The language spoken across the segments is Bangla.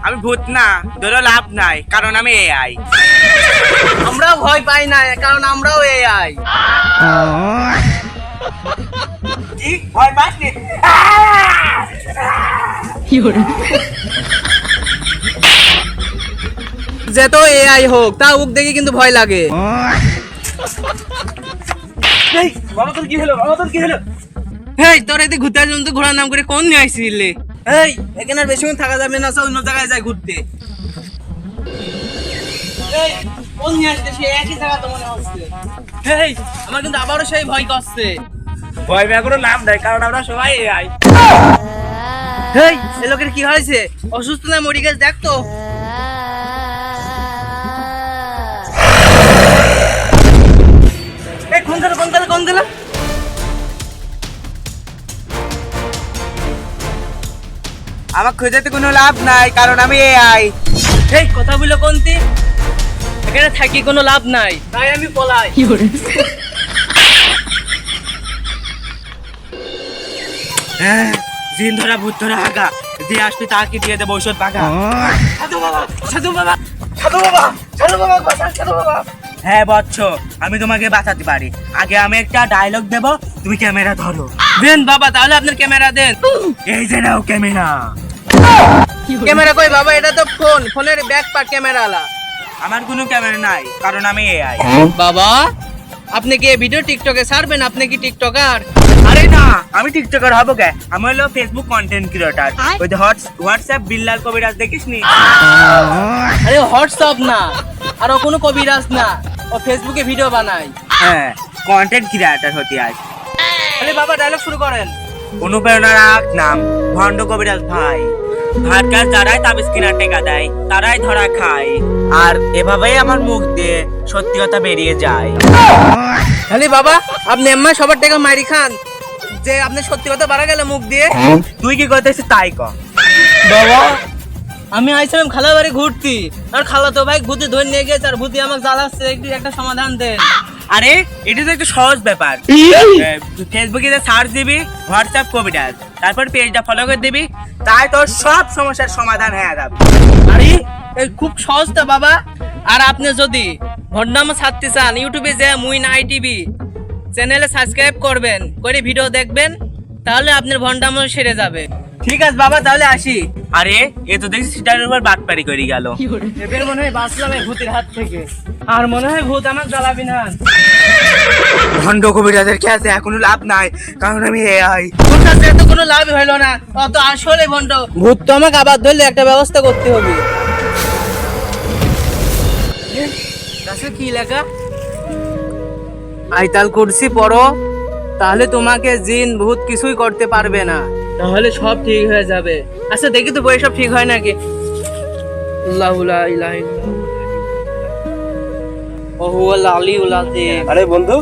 আমি ভূত না, ধরো লাভ নাই, কারণ আমি এআই। আমরাও ভয় পাই না, কারণ আমরাও এআই। কি ভয় পাসনি? যে তো এআই হোক, তা উক দেখে কিন্তু ভয় লাগে। এই বাবা তোর কি হলো? বাবা তোর কি হলো? হেই, তোর এতে ঘুরতে আসলাম তো, ঘোরার নাম করে কোন নিয়ে আসছিলি? এই, এখানে আর বেশিক্ষণ থাকা যাবে না, অন্য জায়গায় যাই ঘুরতে। এই, কোন নিয়ে আসছে? সে একই জায়গা তো মনে হচ্ছে। এই, আমার কিন্তু আবারও সেই ভয় করছে। ভয় পেয়ে কোনো লাভ নাই, কারণ আমরা সবাই এআই। এই, এ লোকের কি হয়েছে? অসুস্থ না মরি গেছে? দেখ তো। এই, কোন দিল? আমার খোঁজাতে কোনো লাভ নাই, কারণ আমি এআই। এই, কথা বললো কোনটি? এখানে থাকি কোনো লাভ নাই, তাই আমি পলাই। হ্যাঁ, জিন ধরা ভূত ধরা আগা দিয়ে আসবি, তাকে দিয়ে দেবো ঔষধ পাকা। সাধু বাবা, সাধু বাবা, সাধু বাবা, সাধু বাবা, সাধু বাবা। হ্যাঁ বচ্চ, আমি তোমাকে বাঁচাতে পারি। আগে আমি একটা ডায়লগ দেবো, তুমি ক্যামেরা ধরো। দেন বাবা, তাহলে আপনার ক্যামেরা দেন। এই যে নাও ক্যামেরা। ক্যামেরা কই বাবা? এটা তো ফোনের ব্যাক পার্ট ক্যামেরা আলা। আমার কোনো ক্যামেরা নাই, কারণ আমি এআই। বাবা, আপনি কি এই ভিডিও টিকটকে ছাড়বেন? আপনি কি টিকটকার? আরে না, আমি টিকটকার হবো কে? আমি হলো ফেসবুক কন্টেন্ট ক্রিয়েটর। ওই যে হোয়াটসঅ্যাপ বিল্লাল কবিরাজ দেখিসনি? আরে হোয়াটসঅ্যাপ না, আর ও কোনো কবিরাজ না, ও ফেসবুকে ভিডিও বানায়। হ্যাঁ, কন্টেন্ট ক্রিয়েটর হতে আস। আরে বাবা, ডায়লগ শুরু করেন। অনুপ্রেরণার নাম ভণ্ড কবিরাজ ভাই। ভাটকার যারাই তাবিজ কিনার টেকা দেয়, তারাই ধরা খায়। আর এভাবেই আমার মুখ দিয়ে সত্যি কথা বেরিয়ে যায়। খালি বাবা, আপনি এম্মা সবার টাকা মারি খান যে আপনি সত্যি কথা বাড়া গেল মুখ দিয়ে। তুই কি করতেছিস তাই ক। বাবা, আমি আইছিলাম খালা বাড়ি ঘুরতি, আর খালা তো ভাই ভূতি ধরে নিয়ে গেছে, আর ভূতি আমাকে জ্বালাচ্ছে, একটু একটা সমাধান দেন। আরে এটা তো একটু সহজ ব্যাপার। ফেসবুকে সার্চ দিবি হোয়াটসঅ্যাপ কবিরাজ, তারপর পেজটা ফলো করে দিবি, তাই তোর সব সমস্যার সমাধান হয়ে যাবে। আরে এই খুব সহজ তো বাবা। আর আপনি যদি ভণ্ডামো ছাড়তে চান, ইউটিউবে যে মুইন আইটিভি চ্যানেলে সাবস্ক্রাইব করবেন, করে ভিডিও দেখবেন, তাহলে আপনার ভণ্ডামো সেরে যাবে। ঠিক আছে বাবা, তাহলে আসি। আরে এ তো দেখছি সেটার উপর বাটপারি করে গেল। এবার মনে হয় বাঁচলাম এই ভূতের হাত থেকে, আর মনে হয় ভূত আমার জ্বালাবি না। ভণ্ড কবিরাজের কাছে এখনো লাভ নাই, কারণ আমি এআই। তোর কাছে তো কোনো লাভ হইলো না, অত আসলে ভণ্ড। ভূত তো আমাকে আবার ধরলে একটা ব্যবস্থা করতে হবে। কাছে কি লেখা? আইতাল কুরসি পড়ো, তাহলে তোমাকে জিন ভূত কিছুই করতে পারবে না, তাহলে সব ঠিক হয়ে যাবে। আচ্ছা দেখি তো বই সব ঠিক হয় নাকি। আল্লাহু লা ইলাহা ইল্লাল্লাহ ওয়া হুয়াল আলিয়্যুল আযীম। আরে বন্ধু,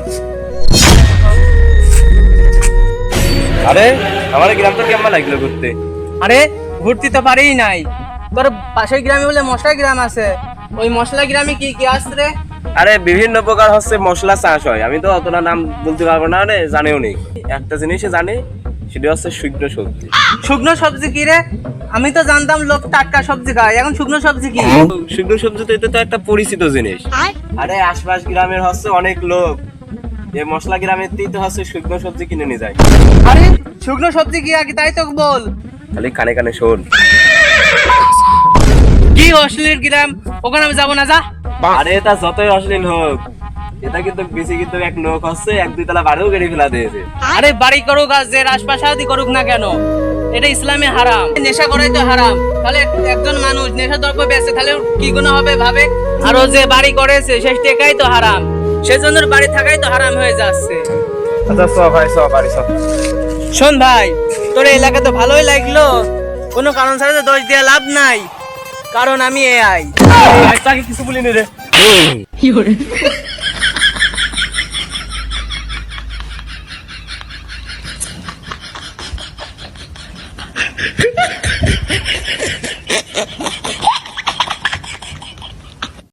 আরে আমার গ্রামটা কেমন লাগলো ঘুরতে? আরে ঘুরতে তো পারেই নাই, তোর পাশের গ্রামে বলে মশলা গ্রাম আছে, ওই মশলা গ্রামে কি কি আসছে রে? আরে বিভিন্ন প্রকার হচ্ছে মশলা চাষ হয়, আমি তো অতটা নাম বলতে পারবো না রে, জানেও নেই। একটা জিনিসে জানে, সেটা হচ্ছে শুকনো সবজি। শুকনো সবজি কি রে? আমি তো জানতাম লোক টাটকা সবজি খায়, এখন শুকনো সবজি কি? শুকনো সবজি তো এটা তো একটা পরিচিত জিনিস। আরে আশপাশ গ্রামের হচ্ছে অনেক লোক এই মশলা গ্রামের থেকে তো হচ্ছে শুকনো সবজি কিনে নিয়ে যায়। আরে শুকনো সবজি কি আগে তাই তো বল। খালি কানে কানে শোন। কি অশ্লীল গ্রাম, ওখানে আমি যাবো না, যা। আরে এটা যতই অশ্লীল হোক, এটা কিন্তু বেশি কিন্তু এক লোক হচ্ছে এক দুই তলা বাড়িও গেড়ে ফেলা দিয়েছে। আরে বাড়ি করুক আর যে রাজপ্রাসাদই করুক না কেন, এটা ইসলামে হারাম। নেশা করাই তো হারাম, তাহলে একজন মানুষ নেশা দ্রব্য বেচে, তাহলে কি গুনাহ হবে ভাবে। আর ও যে বাড়ি করেছে সে টেকাই তো হারাম, সেজন্য বাড়ি থাকাই তো হারাম হয়ে যাচ্ছে। আচ্ছা সব ভাই, সব বাড়ি সব। শোন ভাই, তোর এই এলাকা তো ভালোই লাগলো, কোনো কারণ ছাড়া তো দোষ দেওয়া লাভ নাই, কারণ আমি এআই। কিছু বলিনি রে।